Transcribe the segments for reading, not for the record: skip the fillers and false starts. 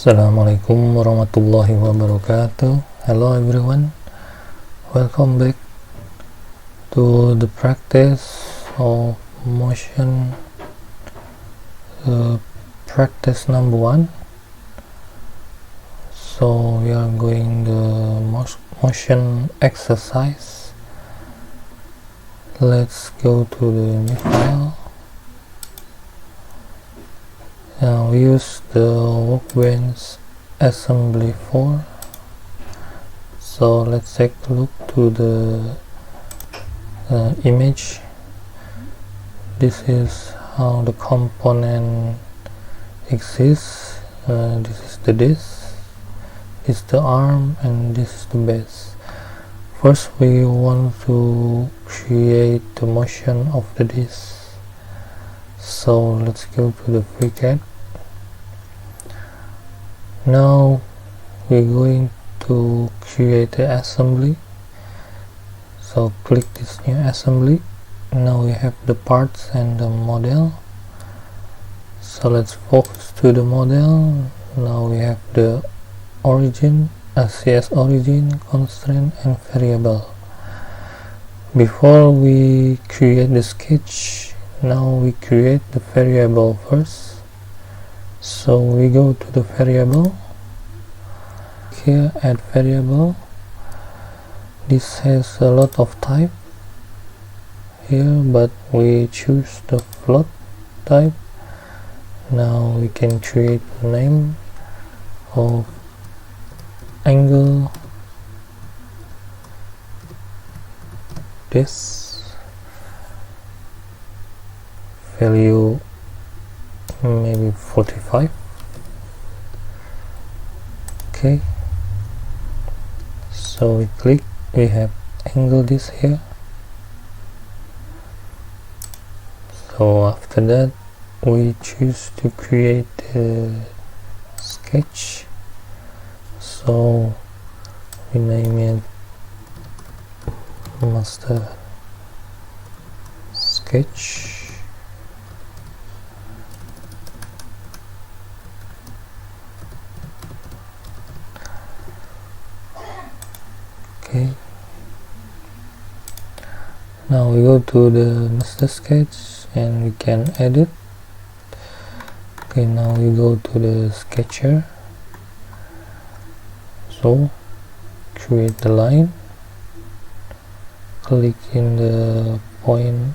Assalamualaikum warahmatullahi wabarakatuh. Hello everyone, welcome back to the practice of motion practice number 1. So we are going the motion exercise. Let's go to the new file. Now we use the workbench assembly 4. So let's take a look to the image. This is how the component exists. This is the disc, this is the arm, and this is the base. First we want to create the motion of the disc. So let's go to the FreeCAD. Now we're going to create the assembly. So click this new assembly. Now we have the parts and the model. So let's focus to the model. Now we have the origin, CS origin, constraint, and variable. Before we create the sketch, now we create the variable first. So we go to the variable. Here add variable. This has a lot of type here, but we choose the float type. Now we can create the name of angle this, value maybe 45. Okay, so we click, we have angle this here. So after that we choose to create a sketch. So we name it master sketch. Okay, now we go to the master sketch and we can edit. Okay, now we go to the sketcher. So create the line, click in the point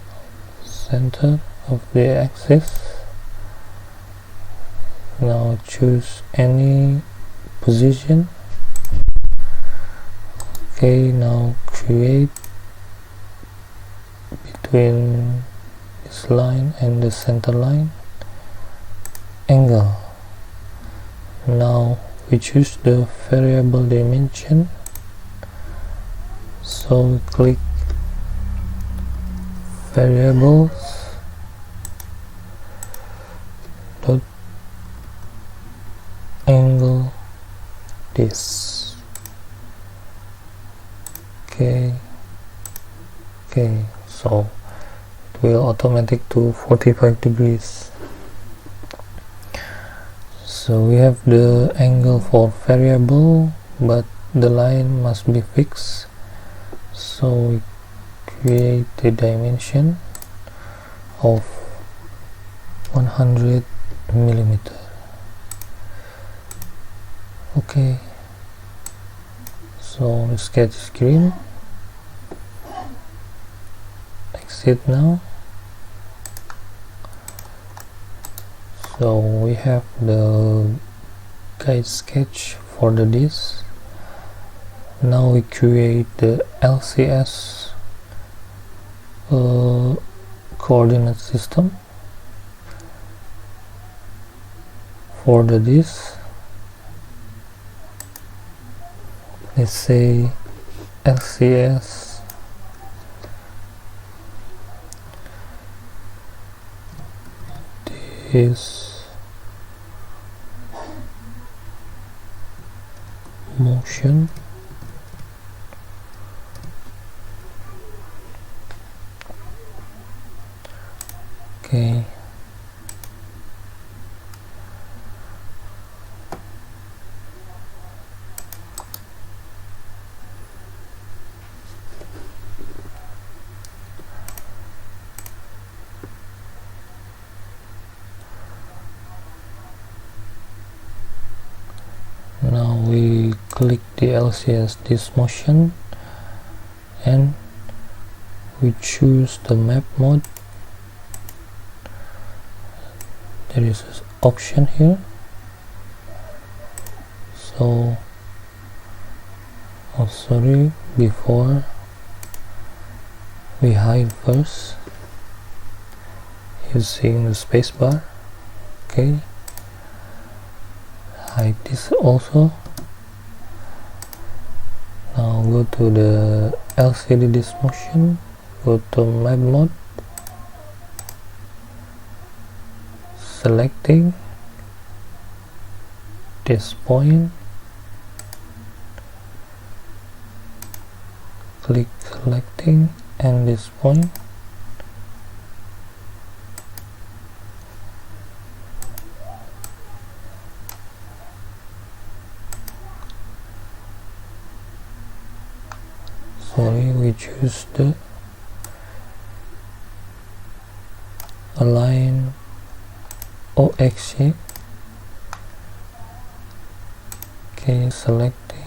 center of the axis. Now choose any position. Okay, now create between this line and the center line angle. Now we choose the variable dimension. So click variables dot angle this. Okay, so it will automatic to 45 degrees. So we have the angle for variable, but the line must be fixed. So we create the dimension of 100 millimeter. Okay, so the sketch is green. Exit now. So we have the guide sketch for the disc. Now we create the LCS coordinate system for the disc. Let's say LCS is motion. Okay, click the LCS this motion and we choose the map mode. There is an option here, so sorry, before we hide first using the spacebar. Okay, hide this also. Now go to the LCD this motion, go to map mode, selecting this point, click selecting and this point, sorry, we choose the align OX. Okay, selecting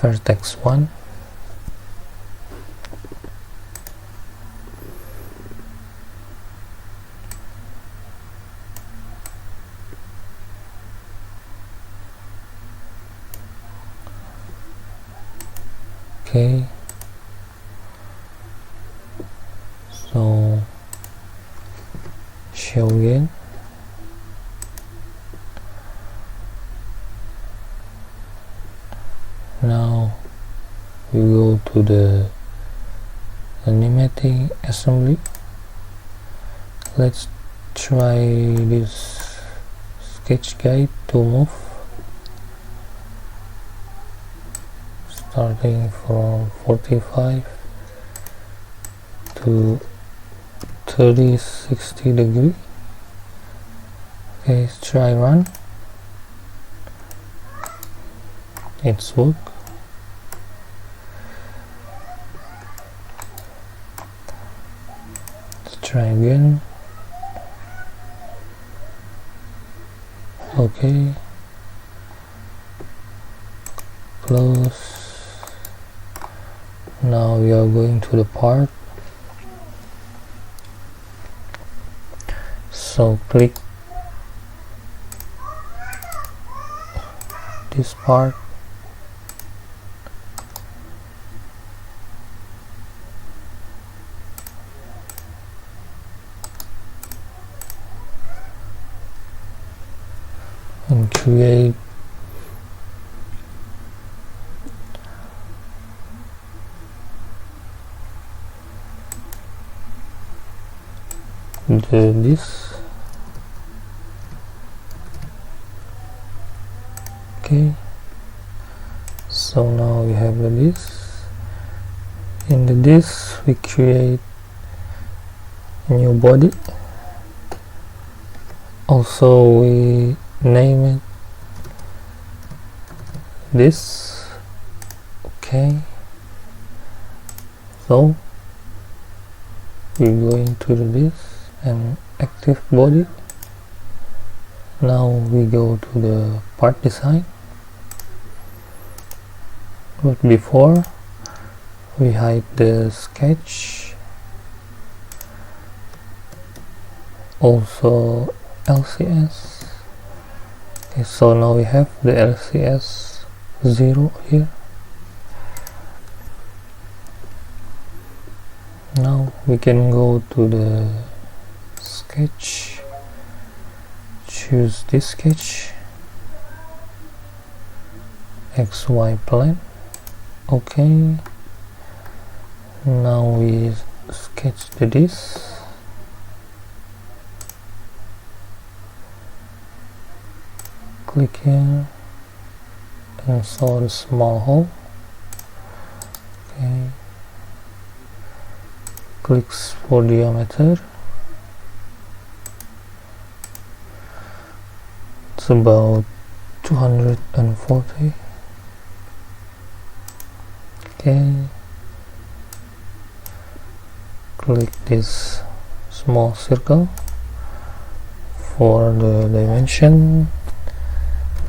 vertex 1, okay, so show again. Now we go to the Animatic Assembly. Let's try this sketch guide to move, starting from 45 to 30-60 degree. Okay, let's try run. It's work. Let's try again. Okay, close. Now we are going to the part, so click this part, and create this. Okay, so now we have this. In this we create a new body, also we name it this. Okay, so we're going to do this and active body. Now we go to the part design, but before we hide the sketch, also LCS. Okay, so now we have the LCS 0 here. Now we can go to the sketch, choose this sketch, XY plane. Okay, now we sketch this. Click here and saw the small hole. Okay, clicks for diameter. It's about 240. Okay, click this small circle for the dimension.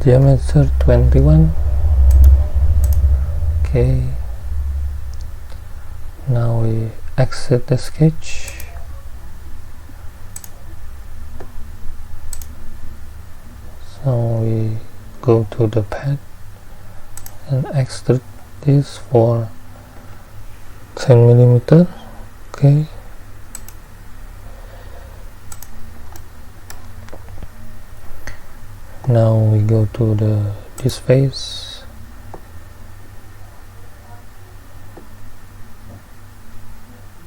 diameter 21. Okay, now we exit the sketch. So we go to the pad and extrude this for 10 millimeter. Okay, now we go to this face,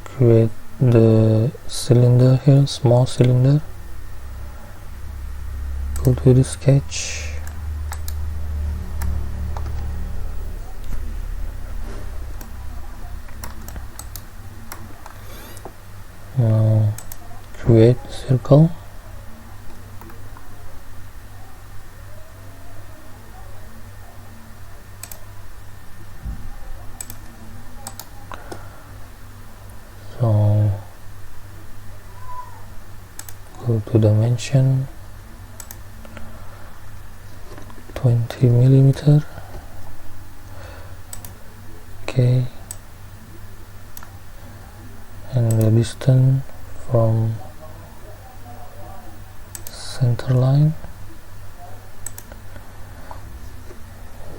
create the cylinder here, small cylinder, go to the sketch, now create circle, so go to dimension 20 millimeter. Okay, and the distance from center line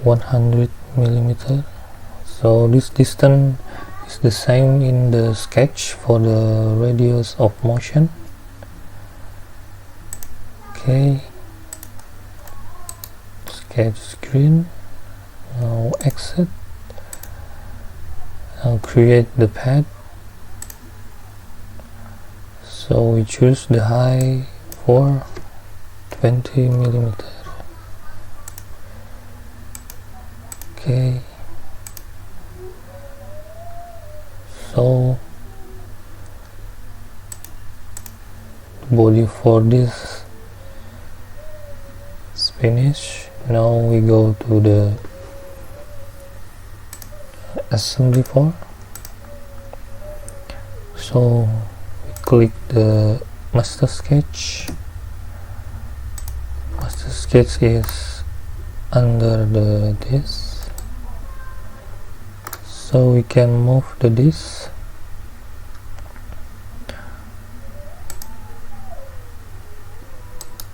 100 millimeter. So this distance is the same in the sketch for the radius of motion. Okay, sketch screen, now exit, now create the pad. So we choose the height for 20 millimeter. Okay, so the body for this is finished. Now we go to the assembly for. So we click the master sketch. Master sketch is under this, so we can move the disc.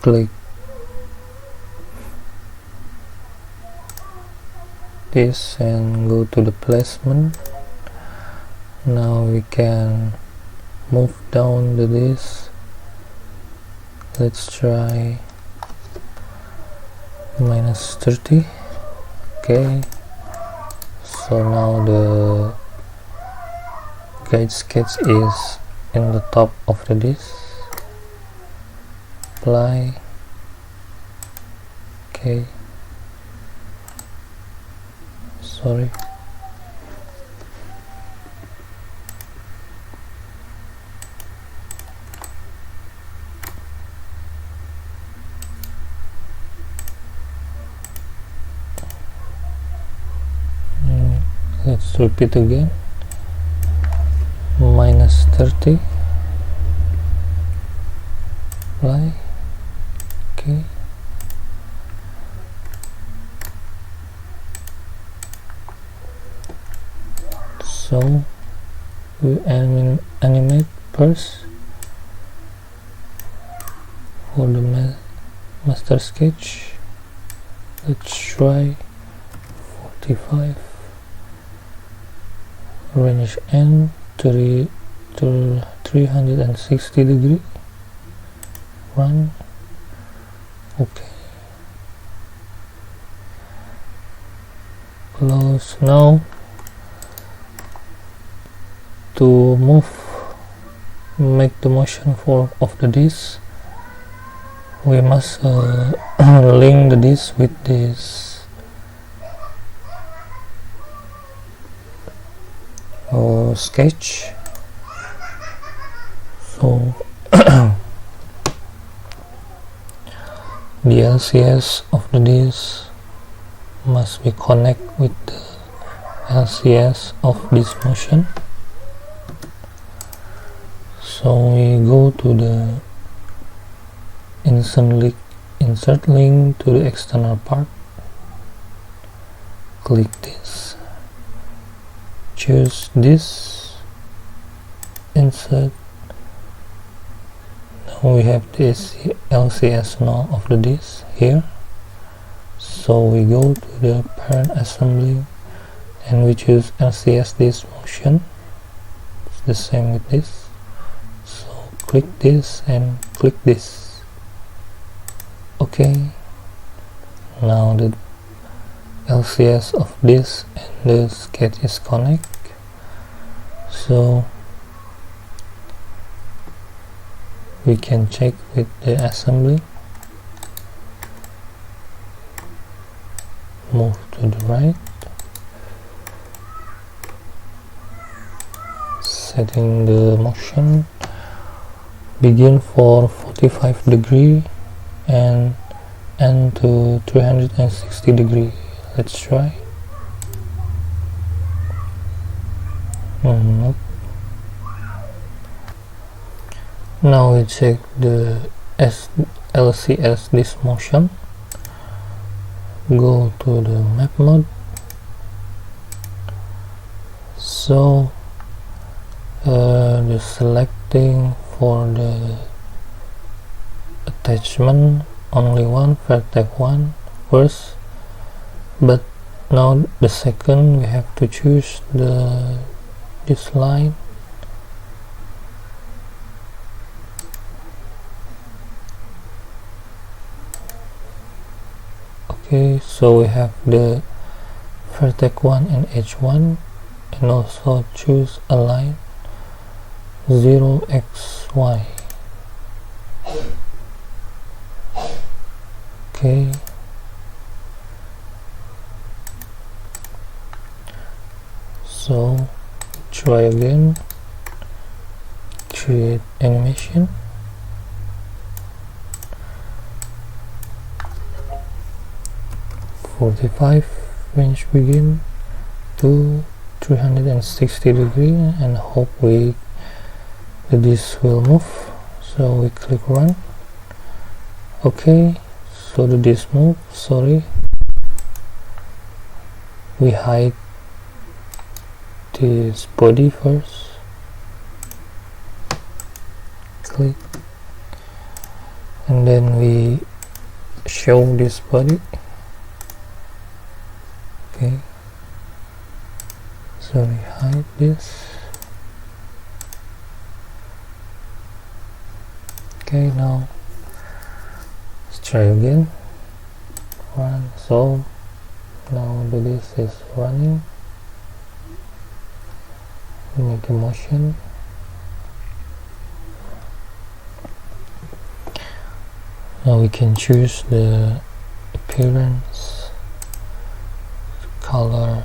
Click this and go to the placement. Now we can move down the disc. Let's try -30. Okay, so now the guide sketch is in the top of the disc. Apply. Okay, sorry. Let's repeat again. -30. Apply. Okay. So we animate first for the master sketch. Let's try 45. Range N 360 degree. Run. Okay. Close. Now to make the motion of the disc, we must link the disc with this sketch. So the LCS of the disc must be connect with the LCS of this motion. So we go to the instant link insert link to the external part, click this, choose this, insert. Now we have this LCS null of the disk here, so we go to the parent assembly and we choose LCS disk motion. It's the same with this, so click this and click this. Okay, now the LCS of this and the sketch is connect, so we can check with the assembly. Move to the right, setting the motion, begin for 45 degree and end to 360 degree. Let's try. Nope. Now we check the LCS disk motion. Go to the map mode. So the selecting for the attachment only one vertex 1 first, but now the second we have to choose this line. Okay, so we have the vertex 1 and h1, and also choose a line 0xy. Okay, so try again, create animation. Range begin to 360 degree, and hope this will move. So we click run. Okay, so the disk move. Sorry, we hide this body first. Click, and then we show this body. Okay, so we hide this. Okay, now let's try again. Run. So now this is running. Make a motion. Now we can choose the appearance, color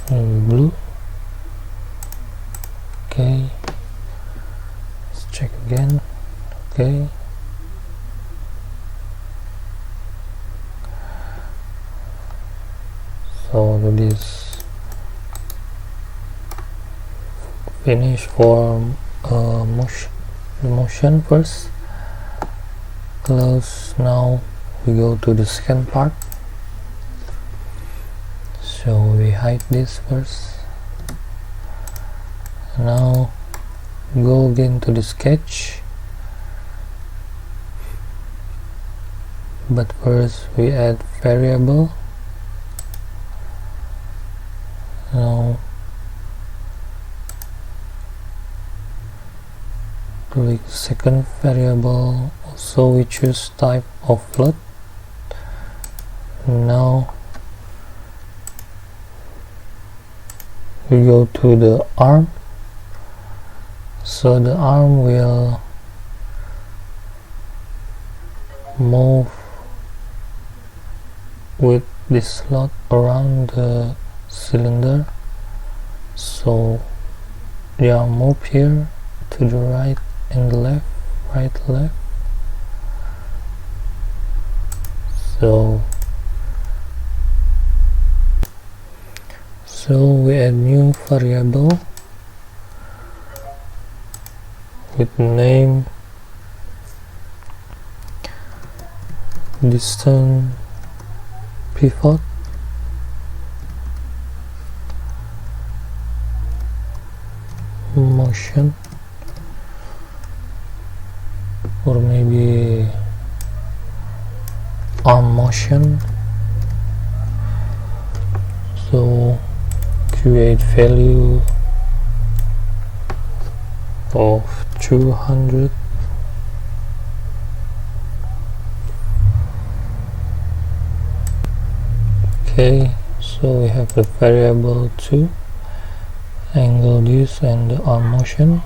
blue. Okay, let's check again. Okay, so this finish for motion first. Close. Now we go to the second part, so we hide this first. Now go again to the sketch, but first we add variable. Now click second variable, also we choose type of float. Now we go to the arm, so the arm will move with this slot around the cylinder, so the arm move here to the right and the left, right, left. So we add new variable with name distance pivot, motion, or maybe arm motion. So create value of 200. Okay, so we have the variable 2, angle this, and the arm motion.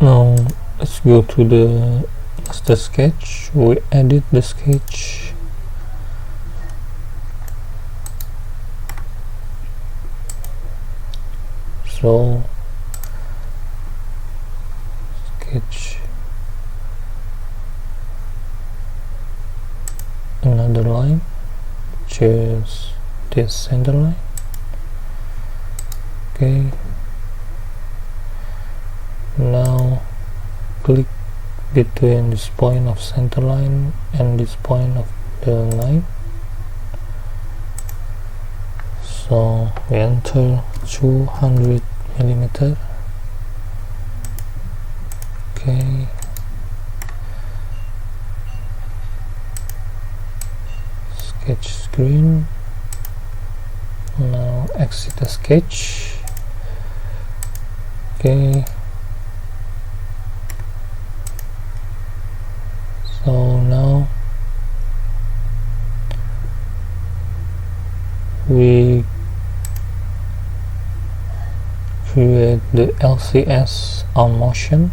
Now let's go to the master sketch. We edit the sketch. So sketch another line, choose this center line. Okay, now click between this point of center line and this point of the line. So we enter 200 millimeter. Okay, sketch screen. Now exit the sketch. Okay, so now we create the LCS on motion.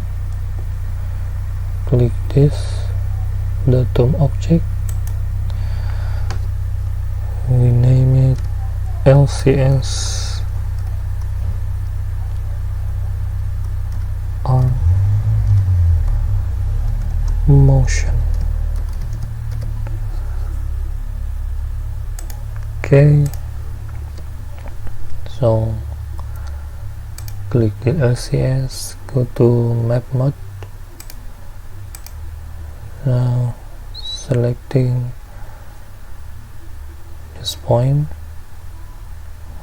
Click this, the tomb object. We name it LCS arm motion. Okay, so click the LCS, go to map mode. Now selecting this point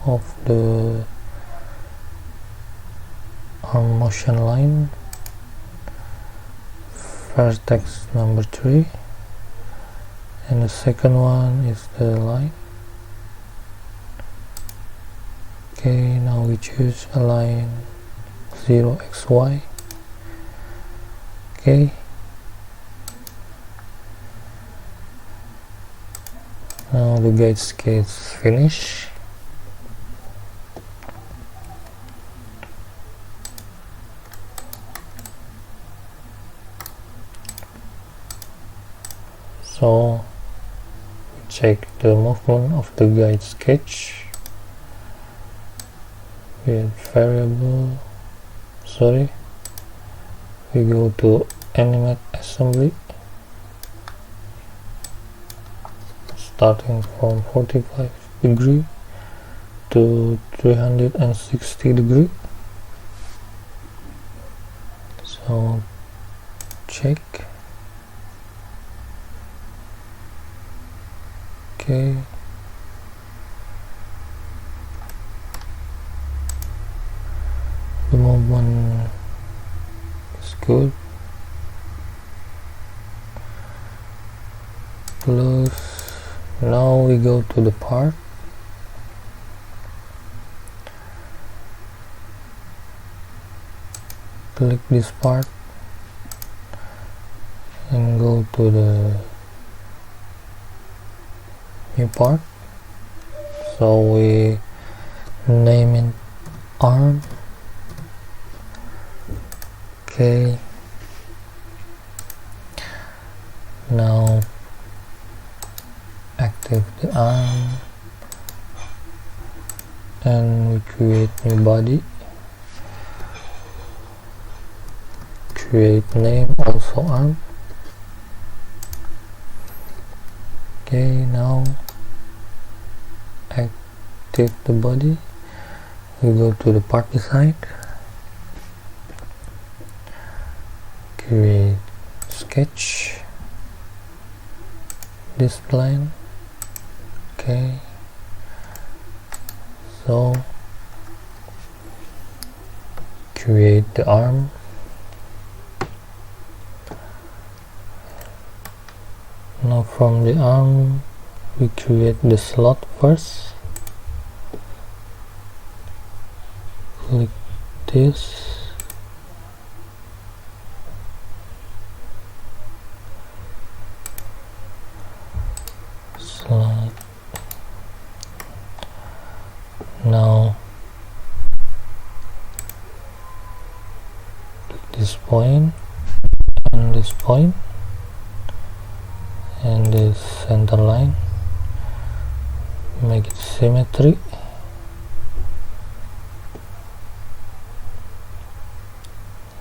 of the arm motion line, vertex number 3, and the second one is the line. Okay, now we choose a line 0xy. Okay, now the guide sketch is finished. So check the movement of the guide sketch with variable. We go to Animatic Assembly, starting from 45 degree to 360 degree. So check. Okay, the movement is good. Close. Now we go to the part. Click this part and go to the new part. So we name it arm. Okay, now active the arm and we create new body. Create name, also arm. Okay, now active the body. We go to the part design, create sketch, this plane. Okay, so create the arm. Now from the arm we create the slot first. Click this. Slot. Now this point and this point and this center line, make it symmetry.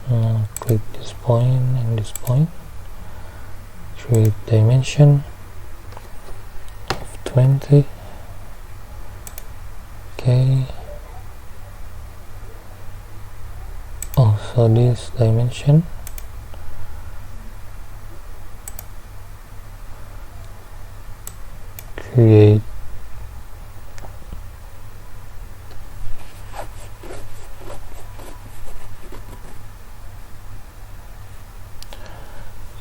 Now click this point and this point, create dimension of 20. Okay, also this dimension, create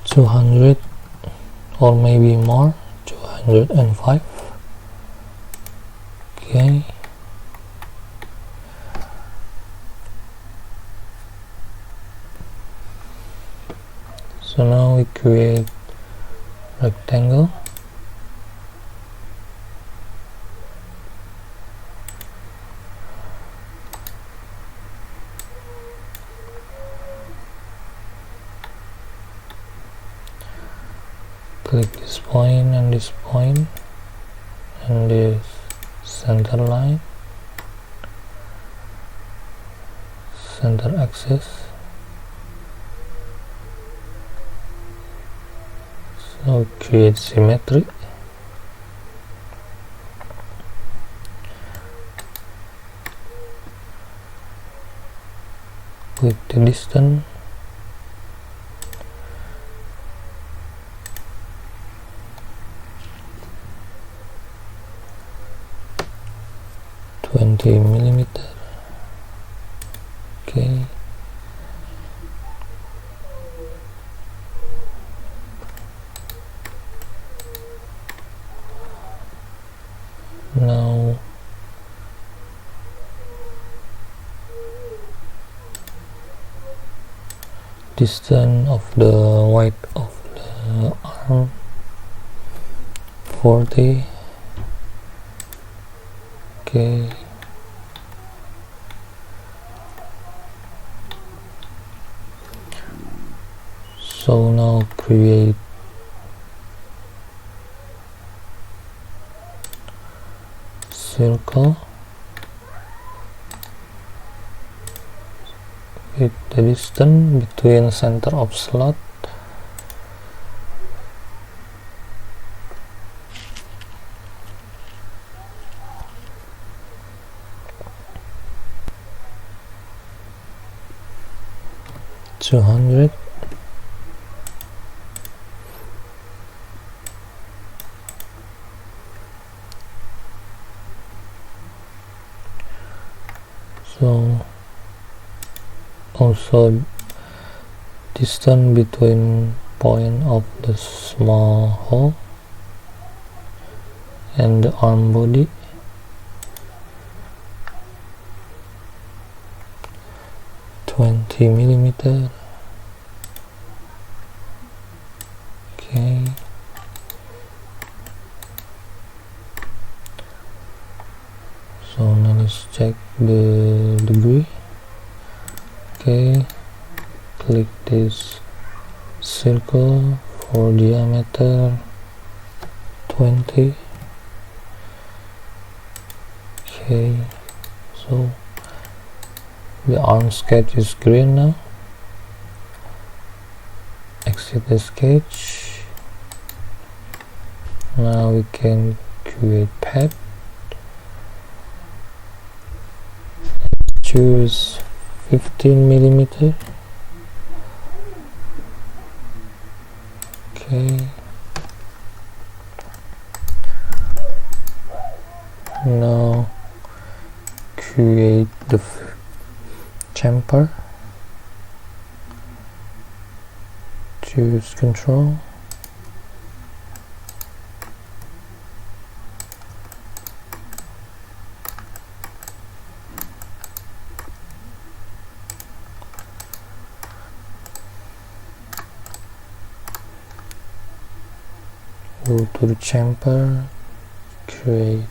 200 or maybe more, 205. Okay, so now we create rectangle. Click this point and this point and this center line, center axis. So create symmetry. Click the distance. millimeter. Okay, now distance of the width of the arm 40. Okay, so now create circle with the distance between center of slot. $200. So also distance between point of the small hole and the arm body. $20 Okay, so now let's check the degree. Okay, click this circle for diameter 20. Okay, so the arm sketch is green now. Exit the sketch. Now we can create path. Choose 15mm. Okay, chamfer, choose control, go to the chamfer, create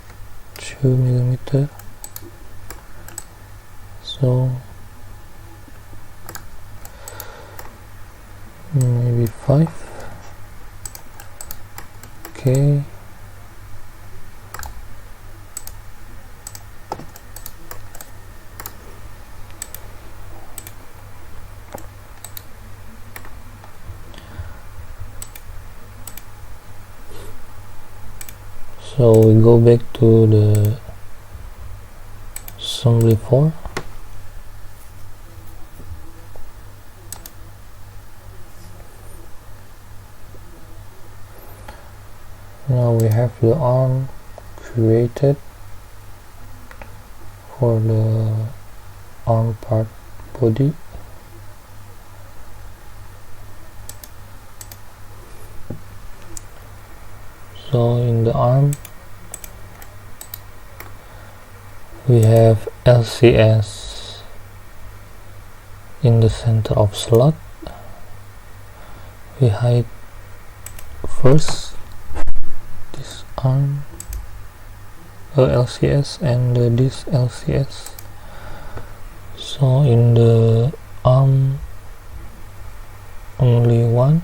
2mm, so maybe 5. Okay, so we go back to the assembly 4. Now we have the arm created for the arm part body. So in the arm we have LCS in the center of slot. We hide first this arm LCS and this LCS. So in the arm only one.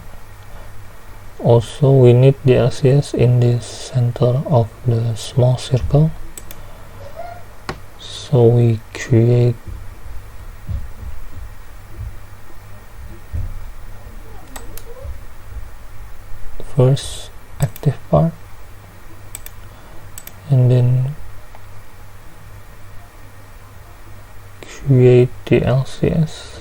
Also we need the LCS in the center of the small circle, so we create first active part and then create the LCS.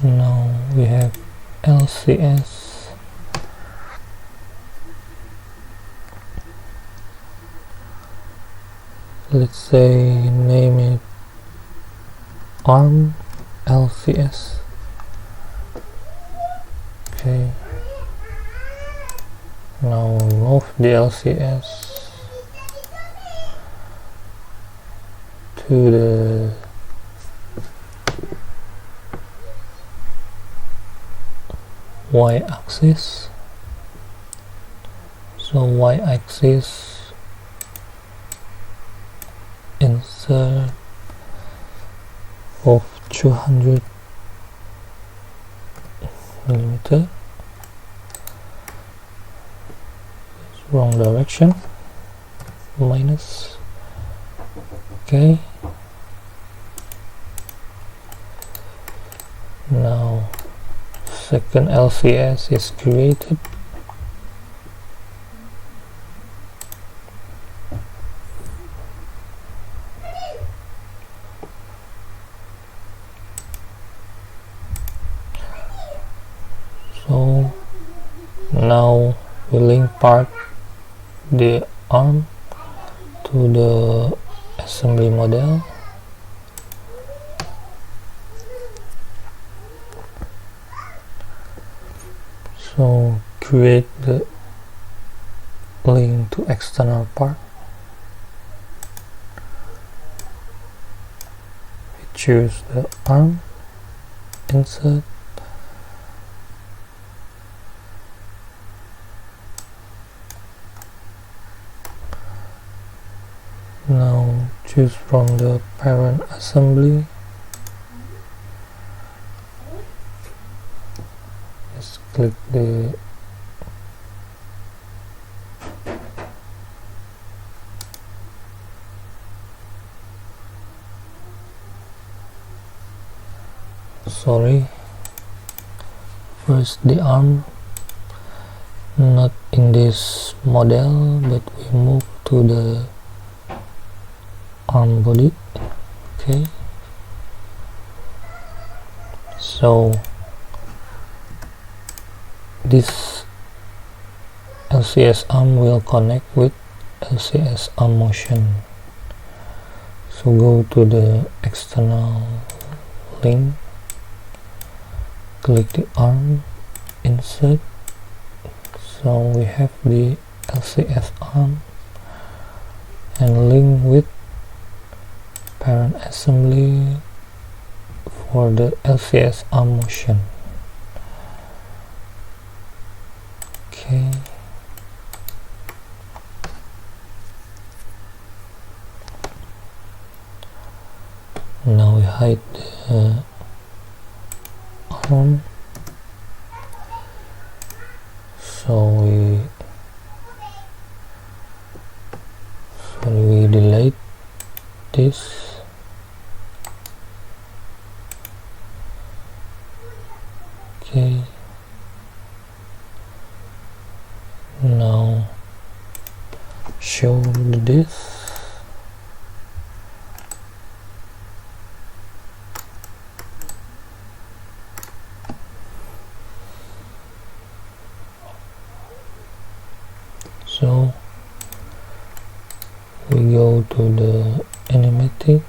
Now we have LCS, let's say name it arm LCS. Okay, now move the LCS to the y-axis. So y-axis, insert of 200 millimeter. Wrong direction, minus. Okay, now second LCS is created. So now we link part the arm to the assembly model. So create the link to external part. We choose the arm, insert, now choose from the parent assembly. Just click the first the arm, not in this model, but we move to the arm body. Okay, so this LCS arm will connect with LCS arm motion. So go to the external link, click the arm, insert. So we have the LCS arm and link with parent assembly for the LCS arm motion. Okay. Now we hide the arm. So we delete this. Okay. Now show this. So we go to the animatic.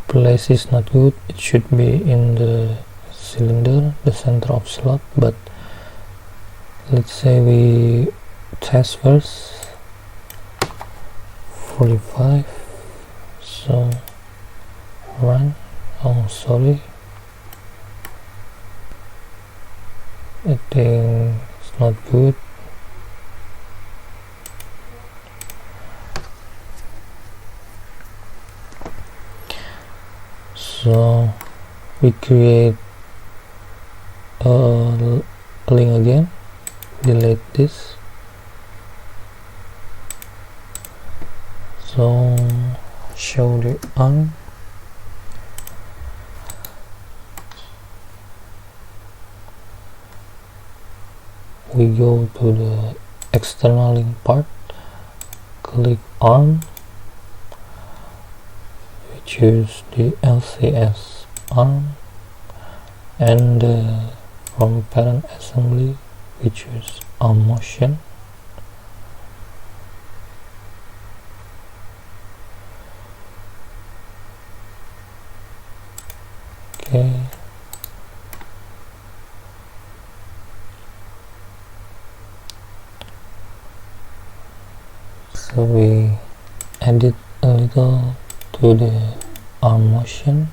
Place is not good, it should be in the cylinder, the center of slot, but let's say we test first. 45. So run. Oh, sorry, I think it's not good. So we create a link again, delete this. So show the arm. We go to the external link part, click arm, we choose the LCS arm, and from parent assembly we choose arm motion. Okay. So we edit a little to the arm motion.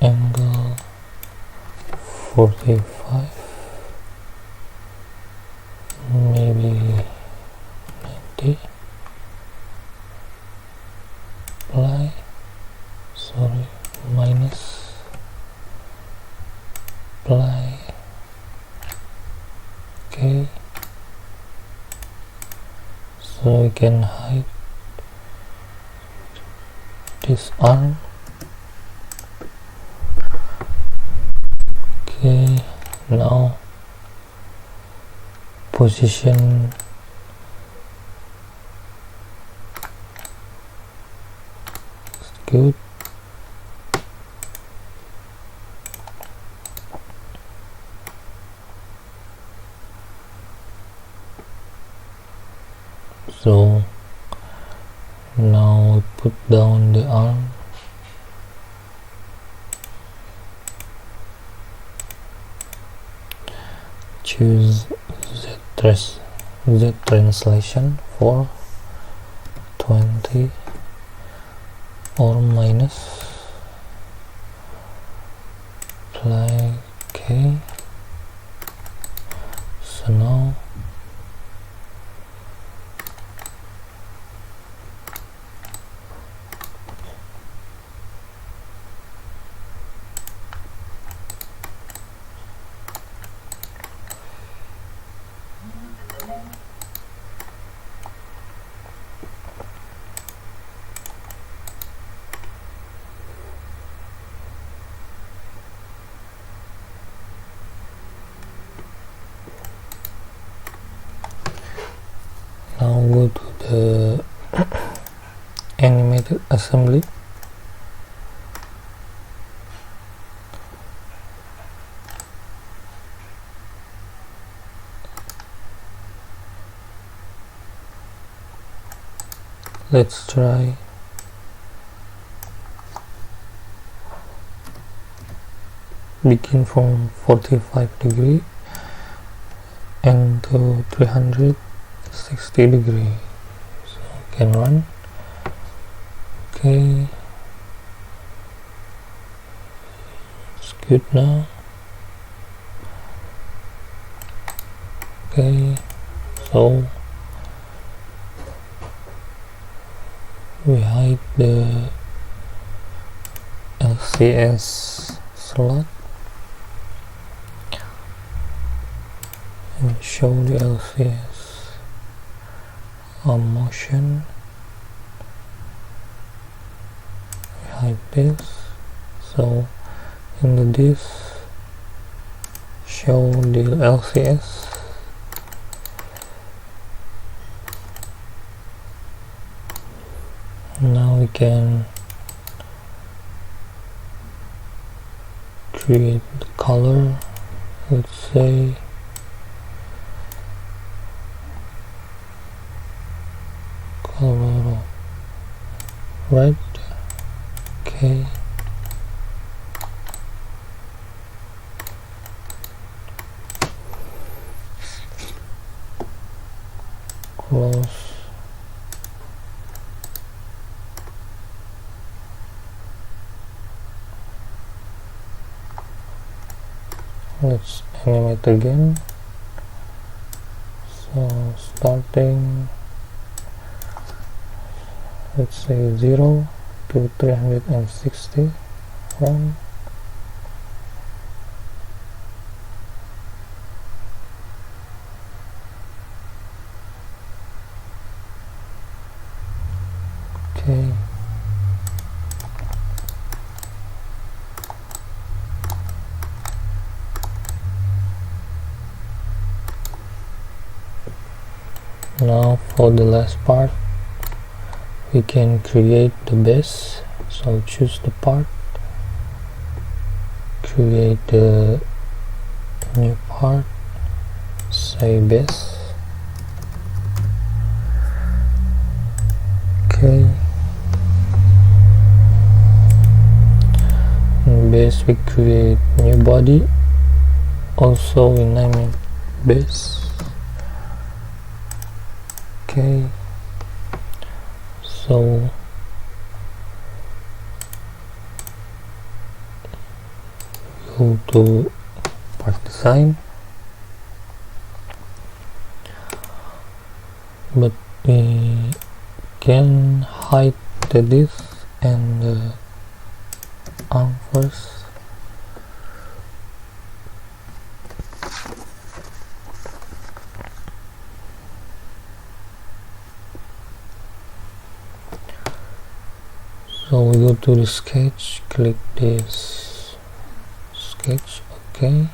Angle 45, maybe 90. Apply, sorry, minus, apply. Okay, so we can hide this arm. Okay, now position is good. So now we put down the arm. Choose Z translation for 20 or minus. Apply. Okay. So now go to the Animatic Assembly. Let's try begin from 45 degree and to 360 degree. So we can run. Okay, it's good now. Okay, so we hide the LCS slot and show the LCS on motion. We hide this, so in the disk show the LCS. Now we can create the color. Let's say color of red. Okay, close. Let's animate again. So starting, let's say 0 to 360. Run. Okay. Now for the last part, we can create the base. So choose the part, create the new part, say base. Okay, in base we create new body, also we name it base. Okay, so go to part design, but we can hide the disk and the arm first. So we go to the sketch, click this sketch, okay,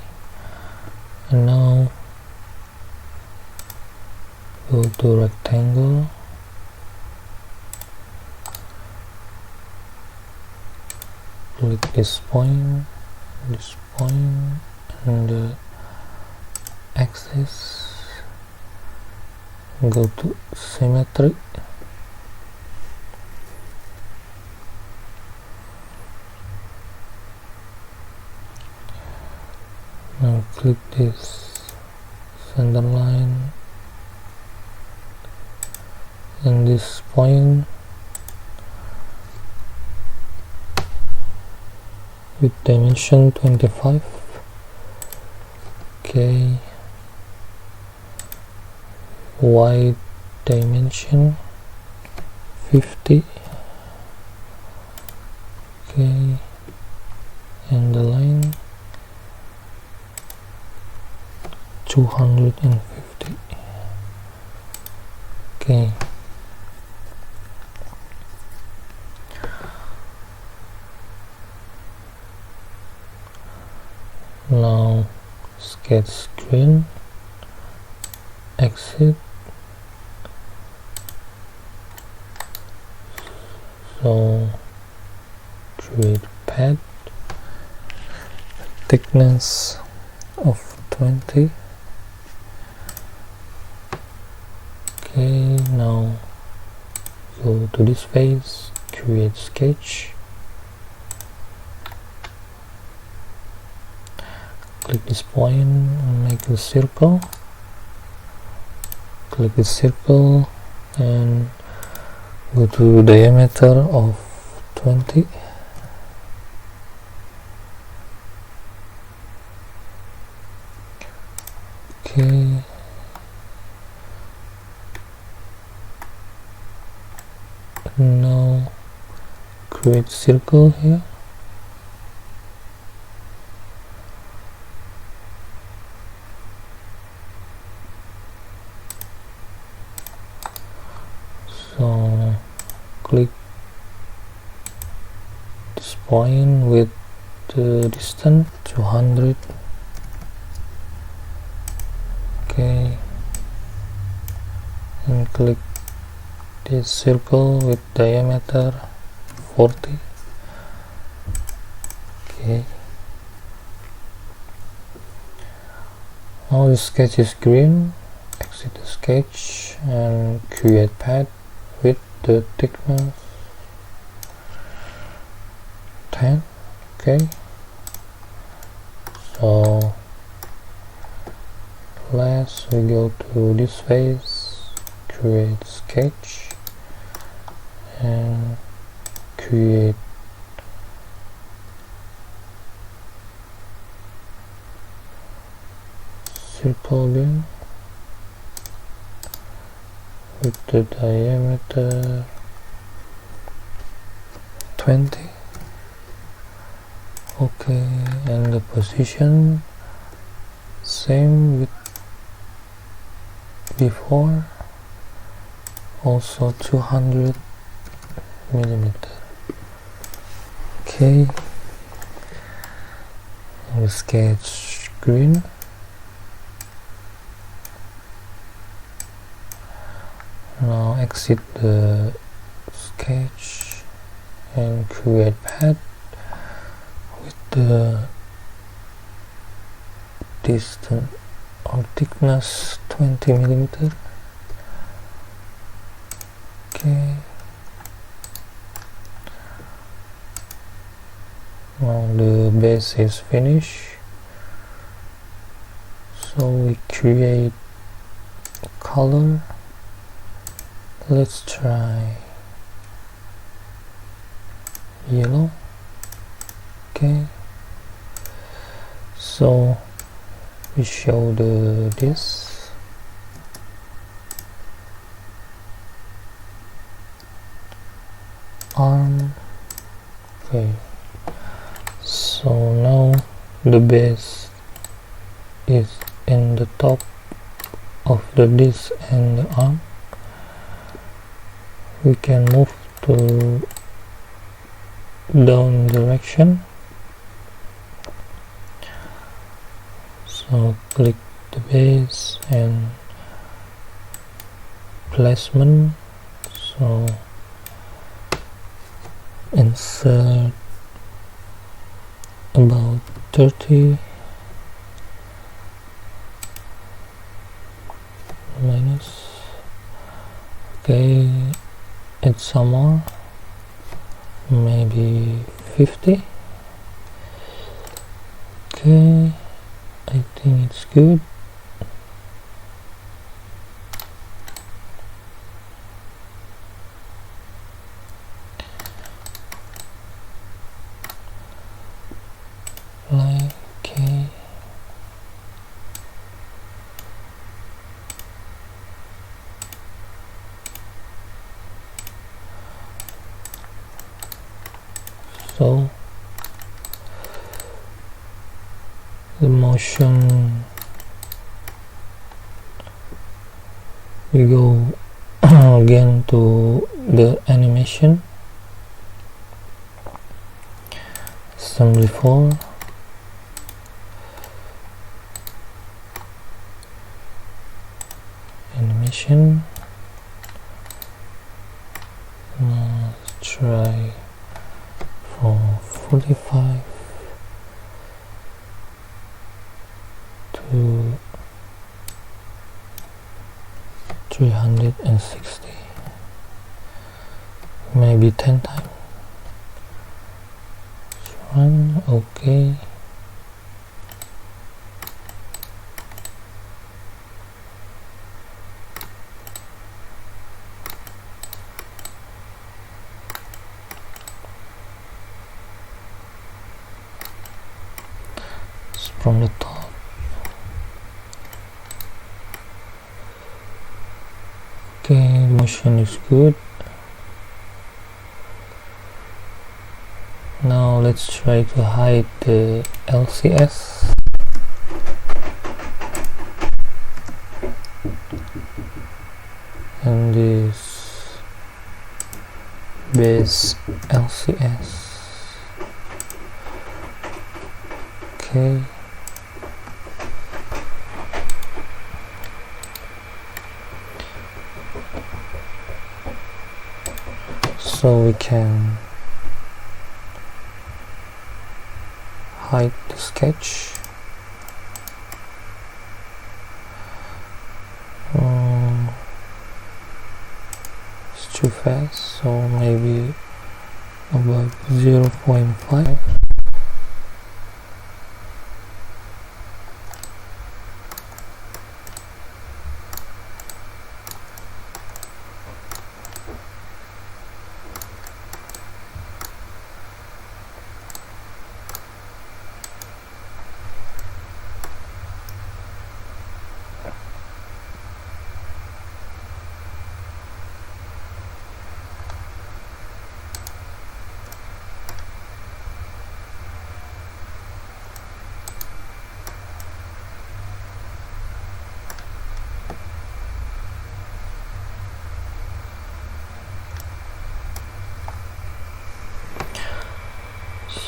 and now go to rectangle, click this point and the axis, go to symmetry. Now click this center line and this point with dimension 25. Okay, wide dimension 50. Okay, and the line 250. Okay, now sketch screen, exit. So create pad, thickness of 20. Okay, now go to this phase, create sketch, click this point and make a circle, click the circle and go to diameter of 20. Okay, now create circle here. So click this point with the distance 200. Okay, and click this circle with diameter 40. Okay, now the sketch is green. Exit the sketch and create path with the thickness 10. Okay, so last we go to this phase, create sketch and create circle again with the diameter 20. Okay, and the position same with before, also 200 millimeter. Okay, we sketch green. Now exit the sketch and create path with the distance or thickness 20 millimeter. Okay, now the base is finished, so we create color. Let's try yellow. Okay, so we show this arm. Okay, so now the base is in the top of the disc and the arm. We can move to down direction, so click the base and placement, so insert about 30 minus. Okay, add some more, maybe 50. Okay, I think it's good. Okay, so the motion, we go again to the animation, assembly 4, animation. Let's try for 45 to 360. maybe 10 times. Run. Okay. From the top. Okay, motion is good. Now let's try to hide the LCS. And this base LCS. Okay. So we can hide the sketch. It's too fast, so maybe about 0.5.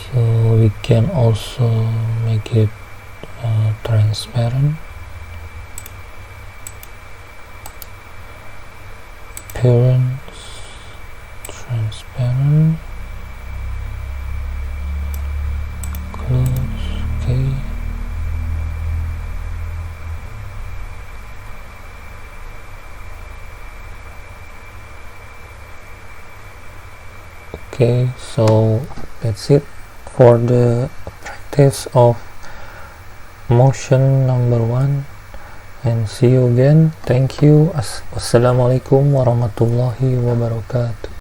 So we can also make it transparent. Appearance, transparent, close, okay. Okay, so that's it for the practice of motion number 1, and see you again. Thank you. Wassalamualaikum warahmatullahi wabarakatuh.